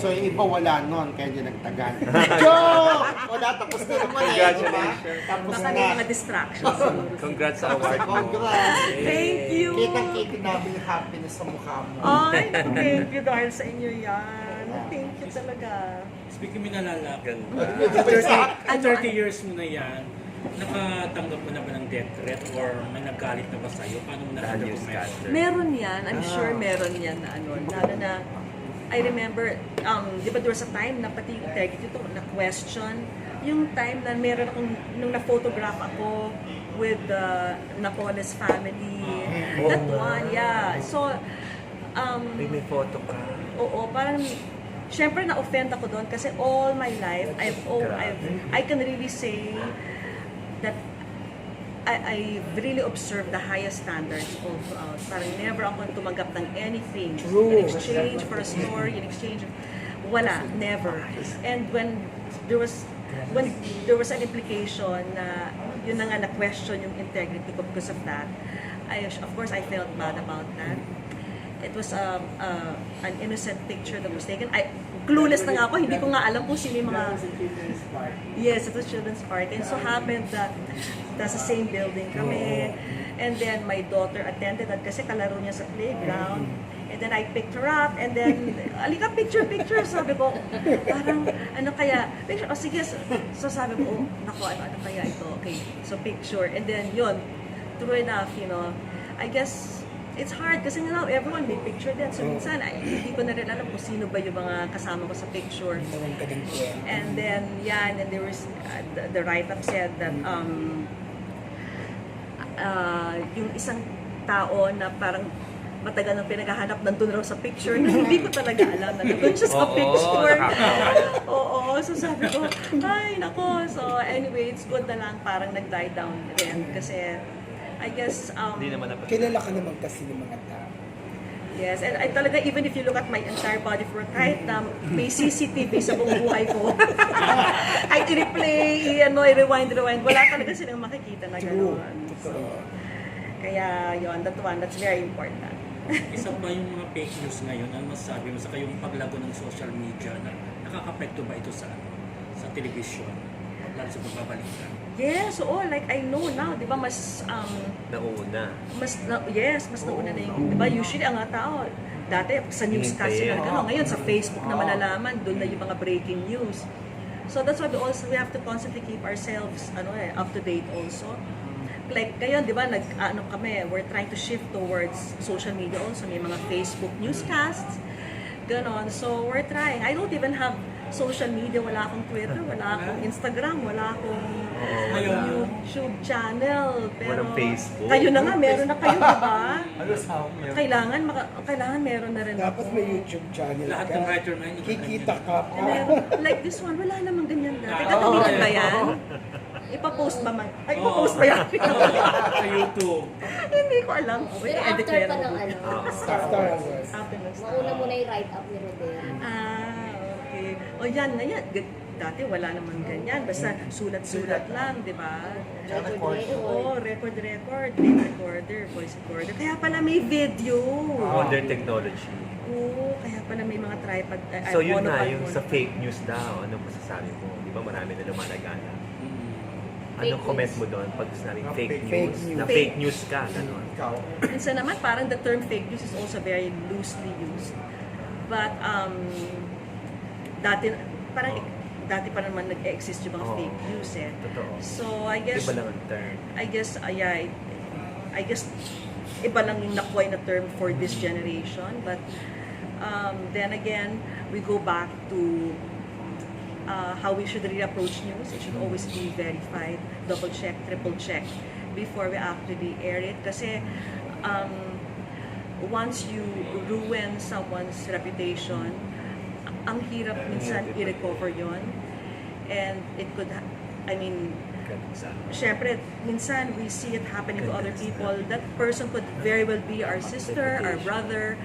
So yung iba wala nun, kaya hindi nagtagal. Joke! Wala, tapos na naman eh. Congratulations. Tapos Baka na. may mga distractions siguro. Congrats sa award mo. Congrats! Thank you! Kitang-kita namin yung happiness sa mukha mo. Ay, thank you dahil sa inyo yan. Thank you talaga. Speaking mo nalala, Ganda. 30 years mo na yan, nakatanggap mo na ba ng death threat or may naggalit na ba sa'yo? Paano mo The na-handle mo newscaster. Meron yan. I'm sure meron yan na lalo na, I remember, di ba there was a time na pati yung integrity ito, na-question, yung time na meron akong, nung na-photograph ako with the Napoles family. That one, yeah. So, May photo ka. oo, parang, syempre na-offend ako doon kasi all my life, I can really say that I've really observed the highest standards of, parang never ako tumanggap ng anything in exchange for a story, in exchange, wala, never. And when there was an implication na yun na nga na-question yung integrity ko because of that, of course I felt bad about that. It was an innocent picture that was taken. Clueless na nga ako, hindi ko nga alam kung sino yung mga... Yes, it was children's party. And so happened that nasa same building kami. And then my daughter attended that kasi kalaro niya sa playground. And then I picked her up and then, alika, picture. Sabi ko, parang, ano kaya? Picture, sige. So sabi ko, nako, ano kaya ito? Okay, so picture. And then yun, true enough, I guess, it's hard kasi now everyone may picture din. So minsan, hindi ko na rin alam kung sino ba yung mga kasama ko sa picture. And then, and there was, the write-up said that, yung isang tao na parang matagal nang pinaghahanap nandun raw sa picture na hindi ko talaga alam na nandun siya sa picture. Oo, so sabi ko, ay nako. So anyway, it's good na lang parang nag-die down rin kasi I guess, Hindi naman napansin. Kilala ka naman kasi ng mga tao. yes, and I talaga, even if you look at my entire body for kahit may CCTV sa buong buhay ko, kahit i-replay, i-rewind, wala talaga silang makikita na gano'n. So, kaya yun, that's very important. Isa pa yung mga fake news ngayon, ano masasabi mo sa kayong paglago ng social media na nakaka-apekto ba ito sa television, lalo sa pagbabalita? Yes, oo, like I know now, di ba, mas Nauna. mas nauna na yung, di ba, usually ang mga tao, dati sa newscast Hintayin. sila, ngayon sa Facebook na malalaman, doon na yung mga breaking news. So that's why we have to constantly keep ourselves, up to date also. Like ngayon, di ba, we're trying to shift towards social media also, may mga Facebook newscasts, ganon. So we're trying. I don't even have social media, wala akong Twitter, wala akong Instagram, wala akong YouTube channel. Pero Walang Facebook. kayo na nga, meron na kayo, di ba? Ano sa akin? Kailangan meron na rin Dapat ako. may YouTube channel Lahat ka. ng writer man, Kikita ka pa. Meron, like this one, wala namang ganyan dati. Gagamitin ba yan? Ipapost ba man? Ay, ipapost ba yan? sa YouTube. Hindi ko alam. Pero Edit after ko yan. pa ng Star Star Wars. Wars. After ng Star Mauna Wars. muna yung write-up ni Rodel. Okay. O yan na yan. Dati wala naman ganyan. Basta sulat-sulat lang, di ba? Oo, record. Tape recorder, voice recorder. Kaya pala may video. Modern technology. Oo, kaya pala may mga tripod. So yun na, yung monopod. sa fake news daw, ano masasabi mo? Di ba marami na lumalagana? Anong Fake comment news. mo doon pag sinabing Na fake fake news? news. Na fake news ka, gano'n. Ikaw? Minsan naman parang the term fake news is also very loosely used. But dati dati pa naman nag-exist yung mga Oo. fake news eh. Totoo. So I guess, Iba lang ang term. I guess iba lang yung nakuha na term for this generation. But then again, we go back to how we should really approach news. It should always be verified, double check, triple check before we actually air it. Kasi once you ruin someone's reputation, ang hirap minsan i-recover yon. And it could, syempre, minsan we see it happening to other people. That person could very well be our sister, our brother,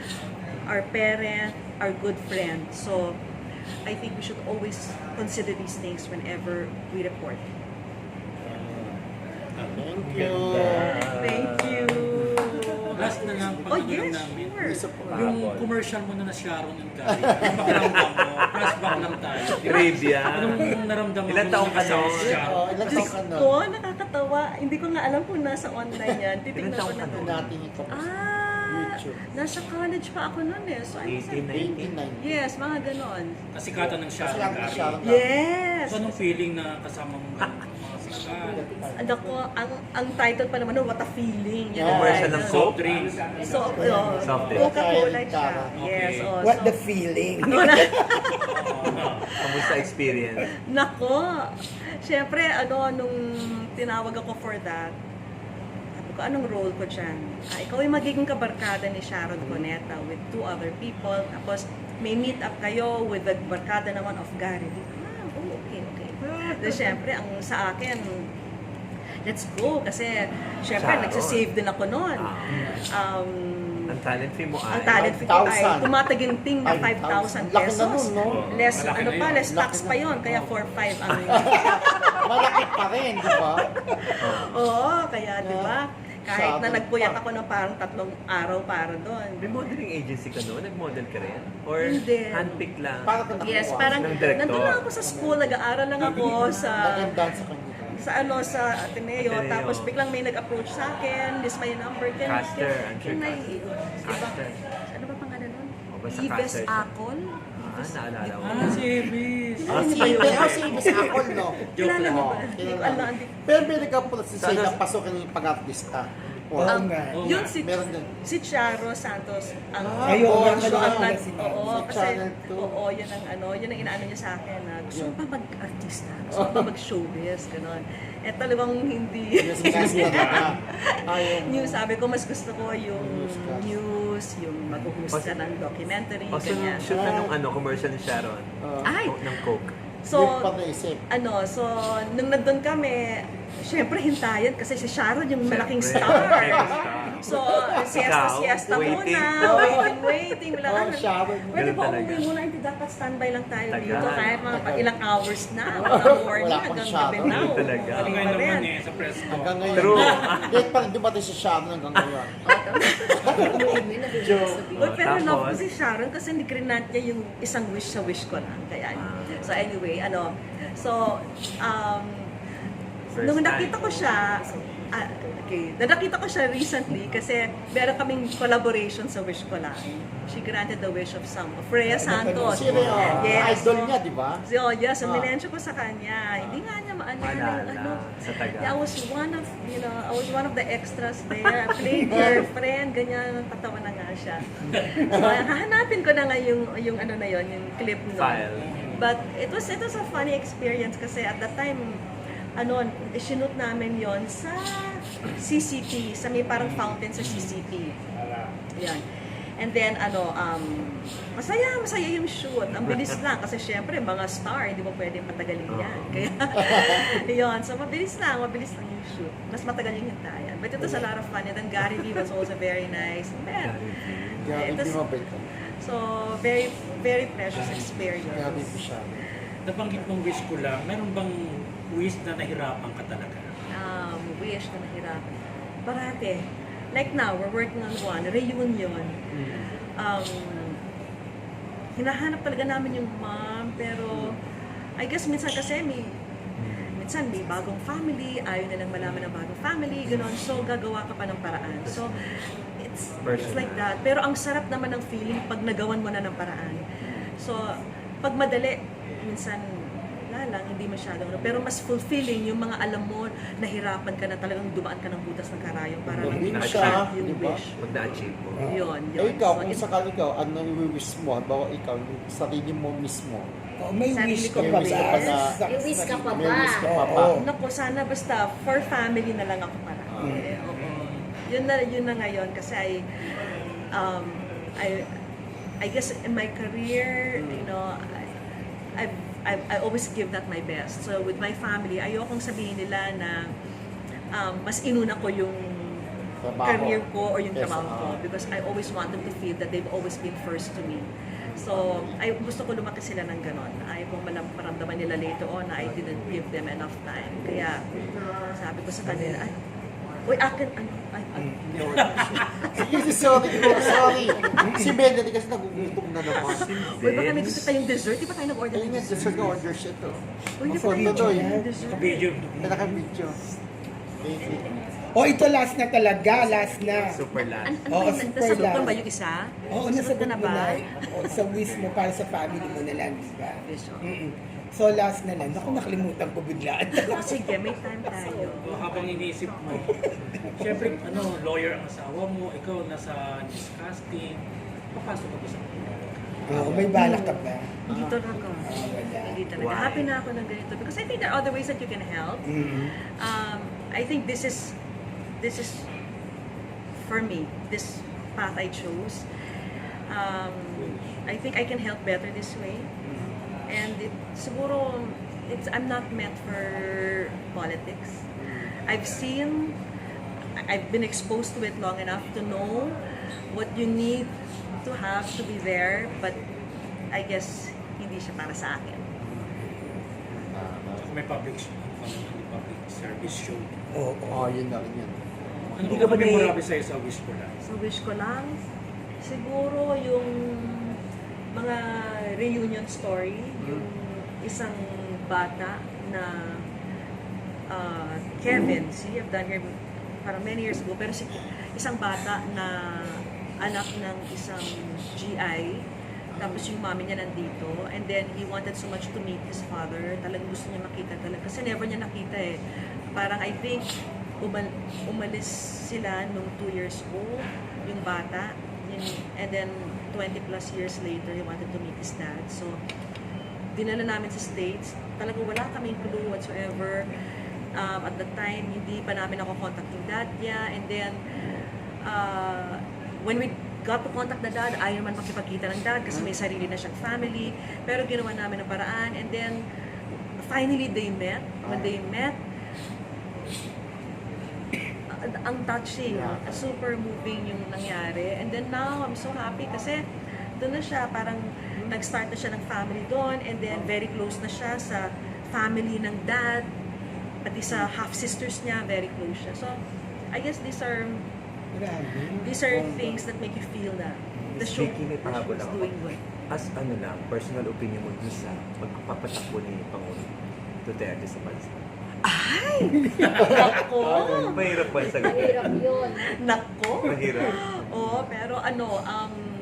our parent, our good friend. So, I think we should always consider these things whenever we report. Thank you. Thank you. Last na lang, Oh, pag yes, namin. sure. Yung commercial mo na Sharon and Gary, yung pakiramdam mo, flashback lang tayo. Trivia. Anong naramdaman Ilan mo taong ka nakasama noon? si Sharon? Ilang Diyos taon ka na? ko, nakakatawa. Hindi ko nga alam kung nasa online yan. Titignan ko na Ano doon. natin ito? Ah, nasa college pa ako noon eh. So, I'm 18, 19. yes, mga ganon. Kasikatan ng Sharon Kasi and Gary. Sharon. Yes! So, anong feeling na kasama mo mga sikat? Ako, ang title pa naman, What a Feeling. Yan ang Commercial ng title. soap Drinks. So, Soft drink. Coca-Cola siya. Okay. Yes, oh, What so, the feeling? Kamusta experience? Nako, syempre, nung tinawag ako for that, sabi ko, anong role ko dyan? Ikaw ay magiging kabarkada ni Sharon Cuneta with 2 other people, tapos may meet up kayo with the barkada naman of Gary. Okay. So, syempre, ang sa akin, let's go, kasi syempre, Sharon. nagsasave din ako noon. Ang talent fee mo Ang ay... talent fee ko ay 5,000. tumataginting na 5,000 Laki na pesos. nun, no? Less, Malaki ano na pa, yun. less tax pa yon, kaya 4,500 ang... Malaki pa rin, di ba? Oo, kaya di ba? Kahit na Sabi nagpuyat pa. ako ng parang 3 araw para doon. May modeling agency ka noon? Nag-model ka rin? Or Hindi. handpick lang? Para ka nakuha. Yes, parang Ng director. nandun lang ako sa school, nag-aaral lang ako Maganda sa kanya. sa Ateneo, Ateneo. tapos biglang may nag-approach sa akin, this my number, Caster, I'm sure Caster. Ano ba pangalan nun? O, basta Ives Caster siya. Acol? Naalala ko. Si Ebis. Ano ba yun? Pero si Ibis ako, no? Kilala mo Oo, ba? kilala Ano, mo. hindi- Pero meron ka po sa Sana- siya na pasok ng pag-artista. Oo nga. Oo Yun nga. Meron din. si Charo Santos ang Ayun, oo, ang siya. nag- oo, Sa kasi Channel 2. yun ang inaano niya sa akin na gusto mo pa mag-artista, gusto mo pa mag-showbiz, gano'n. Eh talagang hindi. Yes, talaga. Ayaw. News, sabi ko mas gusto ko yung Newscast. news, yung mag-host ka ng documentary, O, so ganyan. shoot na nung commercial ni Sharon. Ay! Ng Coke. So, Hindi pa naisip. so nung nandun kami, syempre hintayan kasi si Sharon yung malaking Syempre. star. Malaking star. So, Ikaw, siesta waiting. muna, waiting. Wala Oh, ka. Sharon. Pwede Ganun ba talaga. umuwi muna, hindi dapat standby lang tayo Tagal. dito kahit mga ilang hours na, mga morning Wala pang hanggang Sharon. gabi na. Ganun talaga. Galing Ngayon pa naman rin. sa press ko. Hanggang ngayon. True. Date pa rin dumating si Sharon hanggang ngayon. Uy, pero Tapos? love ko si Sharon kasi ni-grant niya yung isang wish sa wish ko lang. Kaya, so anyway, nung First nakita time. ko siya, nakita ko siya recently kasi meron kaming collaboration sa wish ko lang. She granted the wish of Freya Santos. Sino yun? Yes. Idol niya, di ba? So, yes, so minensyo ko sa kanya. Hindi nga niya Maalala sa Tagal. Yeah, I was one of the extras there. I played her friend, ganyan, tatawa na nga siya. So, hahanapin ko na nga yung yung clip nun. File. But it was a funny experience kasi at that time, sinut namin yon sa CCP, sa may parang fountain sa CCP. Yan. And then, masaya yung shoot. Ang bilis lang kasi syempre, mga star, hindi mo pwede patagalin yan. Kaya, yun. So, mabilis lang yung shoot. Mas matagal yung hintayan. But it was a lot of fun. And then Gary Vee was also very nice. Man, Grabe, it was, di mabait ka. so, very, very precious experience. Grabe po siya. Nabanggit mong wish ko lang, meron bang wish na nahirapan ka talaga? Wish na nahirapan. Parate. Like now, we're working on one, reunion. Hinahanap talaga namin yung mom, pero I guess minsan kasi minsan may bagong family, ayaw nilang malaman ng bagong family, gano'n. So, gagawa ka pa ng paraan. So, it's like that. Pero ang sarap naman ng feeling pag nagawan mo na ng paraan. So, pag madali, minsan, wala lang, hindi masyadong, pero mas fulfilling yung mga alam mo, nahirapan ka na talagang dumaan ka ng butas ng karayong para lang Win ma-achieve siya, yung di ba? wish. Pag na-achieve mo. Yun. Eh ikaw, So, kung sakali ikaw, ano yung wish mo? Halimbawa ikaw, yung sarili mo mismo. Oh, may Sarili wish ko ka May pa wish ba? ka pa na, May wish ka pa may ba? wish ka pa ba? Oo. naku, sana basta for family na lang ako para. Oo. Yun na ngayon kasi um, I guess in my career, you know, I always give that my best. So with my family, ayokong sabihin nila na mas inuna ko yung Trabaho. career ko or yung Yes, trabaho ko because I always want them to feel that they've always been first to me. So, gusto ko lumaki sila ng ganon. Ayaw kong maramdaman nila later on na I didn't give them enough time. Kaya, sabi ko sa kanila, ay, uy, akin, ano, ay, Sige, sorry. Si Melanie kasi nagugutom na naman. uy, baka may gusto tayong dessert. Di ba tayo nag-order Ayun ng nga, dessert? dessert na order siya to. Uy, di ba tayo Mafoto to nag-order eh. ng dessert? Video. Naka-video. Oh, ito last na talaga, last na. Super last. Oo, super Nasabot lang. ba yung isa? Oo, Nasagot nasagot ka na mo ba? na. Oo, sa wish mo para sa family mo na lang, di ba? Wish, oh. So last na lang. Naku, nakalimutan ko biglaan. Oh, sige, may time tayo. Habang iniisip mo, syempre, lawyer ang asawa mo, ikaw nasa newscasting, papasok ka sa Oo, may balak ka ba? Hindi talaga. wala. Hindi talaga. Why? Happy na ako ng ganito. Because I think there are other ways that you can help. I think this is for me, this path I chose. I think I can help better this way. And siguro, I'm not meant for politics. I've been exposed to it long enough to know what you need to have to be there, but I guess hindi siya para sa akin. May public service show. Oo. Oo, yun na rin yun. Ano Hindi ba ka ba may- memorable sa'yo sa wish ko lang? So wish ko lang, siguro yung mga reunion story, yung isang bata na Kevin, see, I've done here parang many years ago, pero isang bata na anak ng isang GI, tapos yung mami niya nandito, and then he wanted so much to meet his father, talagang gusto niya makita talaga, kasi never niya nakita eh. Parang I think, umalis sila nung 2 years old, yung bata, and then 20 plus years later, he wanted to meet his dad. So, dinala namin sa States, talagang wala kaming clue whatsoever. At the time, hindi pa namin contact yung dad niya, and then, when we got to contact the dad, ayaw naman makipagkita ng dad kasi may sarili na siyang family, pero ginawa namin ng paraan, and then, finally, they met. When they met, ang touching, super moving yung nangyari. And then now, I'm so happy kasi doon na siya, parang nag-start na siya ng family doon, and then very close na siya sa family ng dad, pati sa half-sisters niya, very close siya. So, I guess these are things that make you feel that the show Vicky, may pahabol is ako. doing good. As personal opinion mo dun sa pagpapatakbo ni Pangulong Duterte sa bansa. Nako! Mahirap ba sa ganun? Mahirap yun. Nako! Mahirap. Oo, pero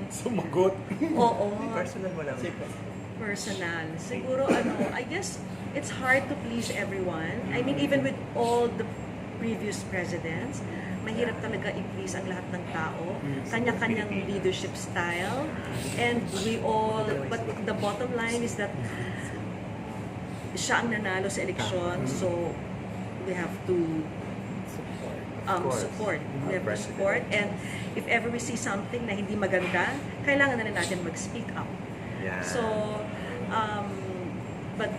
Sumagot. oo. Personal mo lang. Personal. Siguro I guess it's hard to please everyone. I mean, even with all the previous presidents, mahirap talaga i-please ang lahat ng tao. Kanya-kanyang leadership style. And but the bottom line is that siya ang nanalo sa eleksyon, so we have to support. We have to support. And if ever we see something na hindi maganda, kailangan na rin natin mag-speak up. Yeah. So, but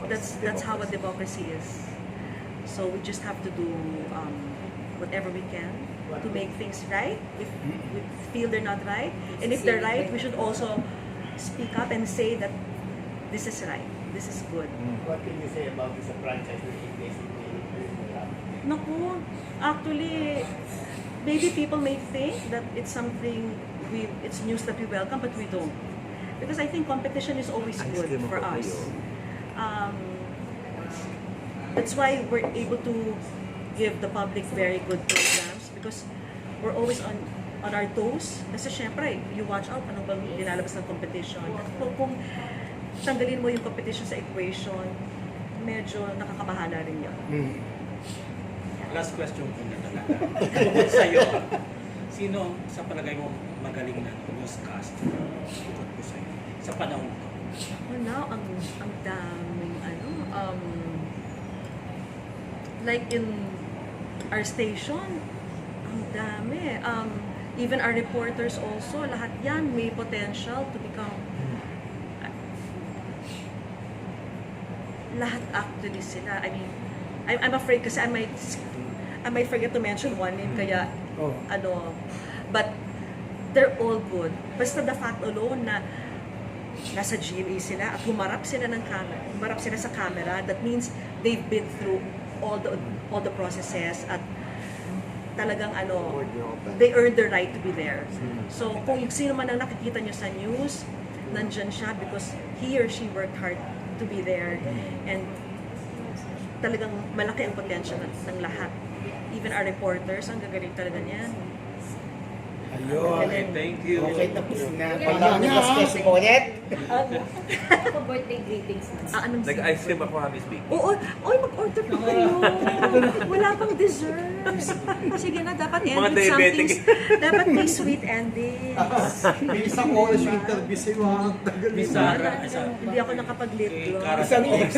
that's how a democracy is. So we just have to do whatever we can to make things right. If we feel they're not right, and if they're right, we should also speak up and say that this is right, this is good. What can you say about this franchise that basically Naku, actually, maybe people may think that it's something it's news that we welcome, but we don't. Because I think competition is always good for us. That's why we're able to give the public very good programs because we're always on our toes. Kasi syempre, you watch out, anong bang linalabas ng competition. Kung tanggalin mo yung competition sa equation, medyo nakakabahala rin yun. Last question ko na talaga. Bukod sa'yo, sino sa palagay mo magaling na newscast? Bukod ko sa'yo. Sa panahon ko. Wala, ang daming like in our station, ang dami. Even our reporters also, lahat yan may potential to become lahat actually sila. I mean, I'm afraid kasi I might forget to mention one name kaya but they're all good. Basta the fact alone na nasa GMA sila at humarap sila sa camera, that means they've been through all the processes at talagang they earned the right to be there. So kung sino man ang nakikita nyo sa news, nandyan siya because he or she worked hard to be there, and talagang malaki ang potential ng lahat. Even our reporters, ang gagaling talaga niyan. Ayun. Okay, thank you. Okay, tapos na. Pag nag-discuss ko ulit. Ako birthday greetings na. Anong Nag-ice cream ako habis big. Oo, oy, mag-order pa kayo. Wala pang dessert. Sige na, dapat end Mga with something. diabetic. Dapat may sweet endings. May isang oras yung interview sa'yo. Miss Sarah, Hindi ako nakapag-lip kay gloss. Cara Isang